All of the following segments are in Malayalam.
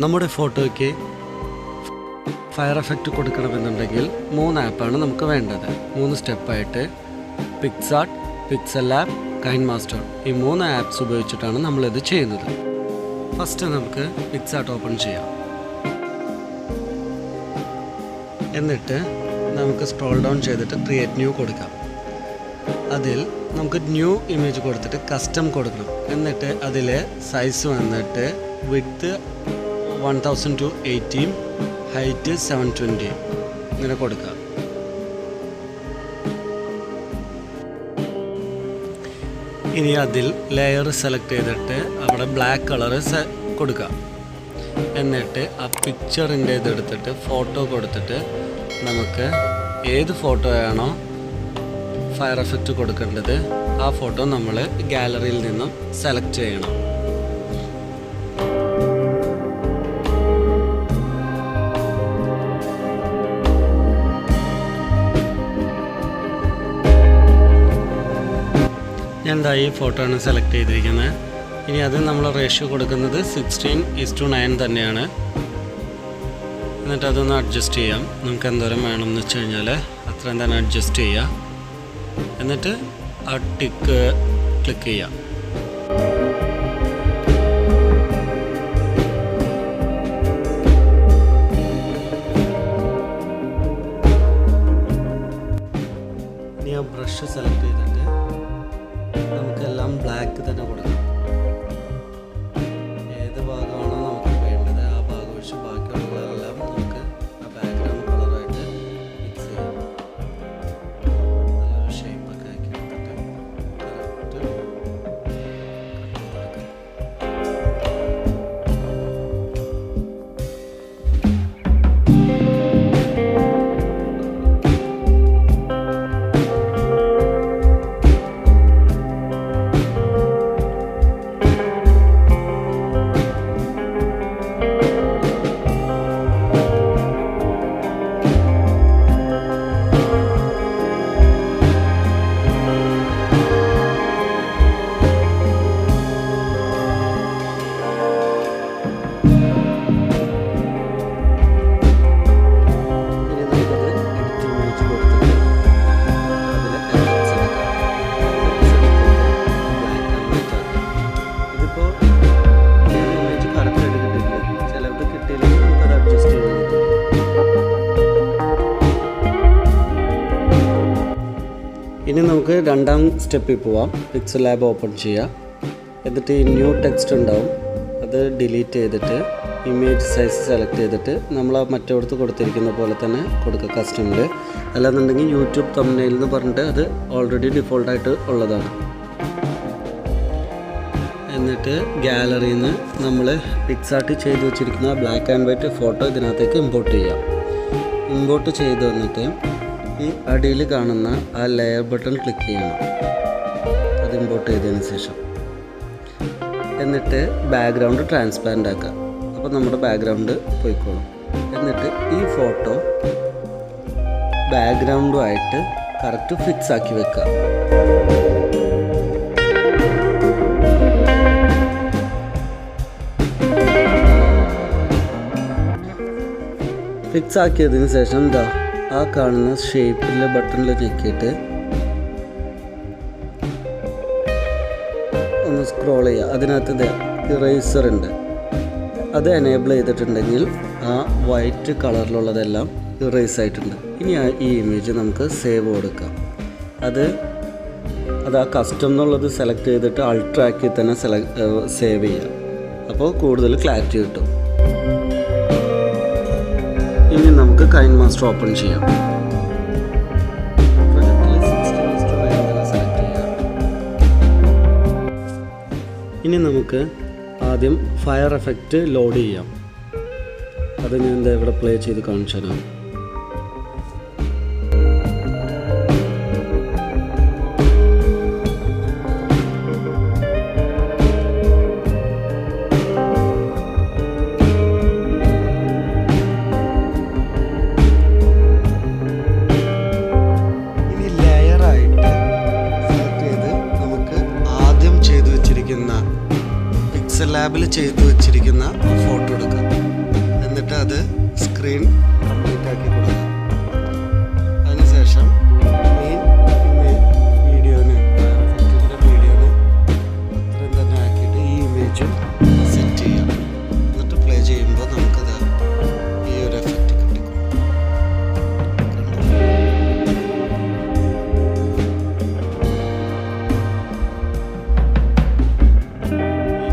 നമ്മുടെ ഫോട്ടോയ്ക്ക് ഫയർ എഫക്റ്റ് കൊടുക്കണമെന്നുണ്ടെങ്കിൽ 3 ആപ്പാണ് നമുക്ക് വേണ്ടത്. 3 സ്റ്റെപ്പായിട്ട് പിക്സാർട്ട്, പിക്സൽ ലാബ്, കൈൻമാസ്റ്റർ, ഈ 3 ആപ്സ് ഉപയോഗിച്ചിട്ടാണ് നമ്മളിത് ചെയ്യുന്നത്. ഫസ്റ്റ് നമുക്ക് പിക്സാർട്ട് ഓപ്പൺ ചെയ്യാം. എന്നിട്ട് നമുക്ക് സ്ക്രോൾ ഡൗൺ ചെയ്തിട്ട് ക്രിയേറ്റ് ന്യൂ കൊടുക്കാം. അതിൽ നമുക്ക് ന്യൂ ഇമേജ് കൊടുത്തിട്ട് കസ്റ്റം കൊടുക്കണം. എന്നിട്ട് അതിൽ സൈസ് വന്നിട്ട് വിഡ്ത്ത് 1000 to 18, ഹൈറ്റ് 720 ഇങ്ങനെ കൊടുക്കുക. ഇനി അതിൽ ലെയർ സെലക്ട് ചെയ്തിട്ട് അവിടെ ബ്ലാക്ക് കളർ കൊടുക്കുക. എന്നിട്ട് ആ പിക്ചറിൻ്റെ ഇതെടുത്തിട്ട് ഫോട്ടോ കൊടുത്തിട്ട് നമുക്ക് ഏത് ഫോട്ടോയാണോ ഫയർ എഫക്റ്റ് കൊടുക്കേണ്ടത് ആ ഫോട്ടോ നമ്മൾ ഗാലറിയിൽ നിന്നും സെലക്ട് ചെയ്യണം. ഞാൻ ഈ ഫോട്ടോ ആണ് സെലക്ട് ചെയ്തിരിക്കുന്നത്. ഇനി അത് നമ്മൾ റേഷ്യോ കൊടുക്കുന്നത് 16:9 തന്നെയാണ്. എന്നിട്ട് അതൊന്ന് അഡ്ജസ്റ്റ് ചെയ്യാം. നമുക്ക് എന്തോരം വേണമെന്ന് വെച്ച് കഴിഞ്ഞാൽ അത്രയും തന്നെ അഡ്ജസ്റ്റ് ചെയ്യാം. എന്നിട്ട് ആ ടിക്ക് ക്ലിക്ക് ചെയ്യാം. ഇനി ആ ബ്രഷ് സെലക്ട് ചെയ്തിട്ട് നമുക്കെല്ലാം ബ്ലാക്ക് തന്നെ കൊടുക്കാം. ഏത് ഭാഗമാണോ നമുക്ക് വേണ്ടത് ആ ഭാഗം വെച്ച് ബാക്കിയുള്ളതെല്ലാം നമുക്ക് ആ ബാക്ക്ഗ്രൗണ്ട് കളറായിട്ട് മിക്സ് ചെയ്യാം. നല്ലൊരു ഷേപ്പൊക്കെ ആക്കി എടുത്തിട്ട് കറക്റ്റ് കട്ട് ചെയ്തെടുക്കാം. ഇനി നമുക്ക് രണ്ടാം സ്റ്റെപ്പിൽ പോവാം. പിക്സൽ ലാബ് ഓപ്പൺ ചെയ്യുക. എന്നിട്ട് ഈ ന്യൂ ടെക്സ്റ്റ് ഉണ്ടാവും, അത് ഡിലീറ്റ് ചെയ്തിട്ട് ഇമേജ് സൈസ് സെലക്ട് ചെയ്തിട്ട് നമ്മൾ ആ മറ്റോടത്ത് കൊടുത്തിരിക്കുന്ന പോലെ തന്നെ കൊടുക്കുക കസ്റ്റമിൽ. അല്ലാന്നുണ്ടെങ്കിൽ യൂട്യൂബ് തംബ്നെയിൽ എന്ന് പറഞ്ഞിട്ട് അത് ഓൾറെഡി ഡിഫോൾട്ടായിട്ട് ഉള്ളതാണ്. എന്നിട്ട് ഗാലറിയിൽ നിന്ന് നമ്മൾ പിക്സാർട്ട് ചെയ്ത് വെച്ചിരിക്കുന്ന ബ്ലാക്ക് ആൻഡ് വൈറ്റ് ഫോട്ടോ ഇതിനകത്തേക്ക് ഇമ്പോർട്ട് ചെയ്യാം. ഇമ്പോർട്ട് ചെയ്ത് വന്നിട്ട് ഈ അടിയിൽ കാണുന്ന ആ ലെയർ ബട്ടൺ ക്ലിക്ക് ചെയ്യണം. അത് ഇമ്പോർട്ട് ചെയ്തതിന് ശേഷം എന്നിട്ട് ബാക്ക്ഗ്രൗണ്ട് ട്രാൻസ്പാരൻ്റ് ആക്കുക. അപ്പോൾ നമ്മുടെ ബാക്ക്ഗ്രൗണ്ട് പോയിക്കോളും. എന്നിട്ട് ഈ ഫോട്ടോ ബാക്ക്ഗ്രൗണ്ടുമായിട്ട് കറക്റ്റ് ഫിക്സ് ആക്കി വെക്കുക. ഫിക്സ് ആക്കിയതിന് ശേഷം ആ കാണുന്ന ഷേപ്പിലെ ബട്ടണിൽ ഞെക്കിയിട്ട് ഒന്ന് സ്ക്രോൾ ചെയ്യുക. അതിനകത്ത് ഇറേസർ ഉണ്ട്, അത് എനേബിൾ ചെയ്തിട്ടുണ്ടെങ്കിൽ ആ വൈറ്റ് കളറിലുള്ളതെല്ലാം ഇറേസ് ആയിട്ടുണ്ട്. ഇനി ഈ ഇമേജ് നമുക്ക് സേവ് കൊടുക്കാം. അത് ആ കസ്റ്റം എന്നുള്ളത് സെലക്ട് ചെയ്തിട്ട് അൾട്രാക്കി തന്നെ സേവ് ചെയ്യാം. അപ്പോൾ കൂടുതൽ ക്ലാരിറ്റി കിട്ടും. ഇനി നമുക്ക് കൈൻമാസ്റ്റർ ഓപ്പൺ ചെയ്യാം. ഇനി നമുക്ക് ആദ്യം ഫയർ എഫക്റ്റ് ലോഡ് ചെയ്യാം. അത് ഞാൻ ഇവിടെ പ്ലേ ചെയ്ത് കാണിച്ചു തരാം. പിക്സൽ ലാബിൽ ചെയ്തു വെച്ചിരിക്കുന്ന ഫോട്ടോ എടുക്കാം. സ്ക്രീൻ കംപ്ലീറ്റ് ആക്കി കൊടുക്കാം. അതിനുശേഷം മെയിൻ വീഡിയോന് വീഡിയോന് അത്രയും തന്നെ ആക്കിയിട്ട് ഈ ഇമേജും സെറ്റ് ചെയ്യാം. എന്നിട്ട് പ്ലേ ചെയ്യുമ്പോൾ നമുക്കത് ഈ ഒരു എഫക്റ്റ് കിട്ടും.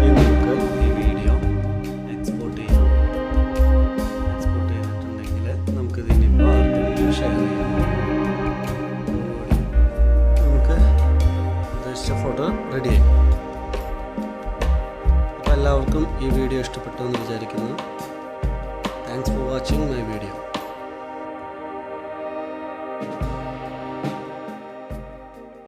ഇനി നമുക്ക് ഈ വീഡിയോ എക്സ്പോർട്ട് ചെയ്യാം. എക്സ്പോർട്ട് ചെയ്തിട്ടുണ്ടെങ്കിൽ നമുക്കിതിനിപ്പോൾ ആർക്കെങ്കിലും ഷെയർ ചെയ്യാം. നമുക്ക് ഉദ്ദേശിച്ച ഫോട്ടോ റെഡിയായി. അപ്പോൾ എല്ലാവർക്കും ഈ വീഡിയോ ഇഷ്ടപ്പെട്ടു എന്ന് വിചാരിക്കുന്നു. Thanks for watching my video.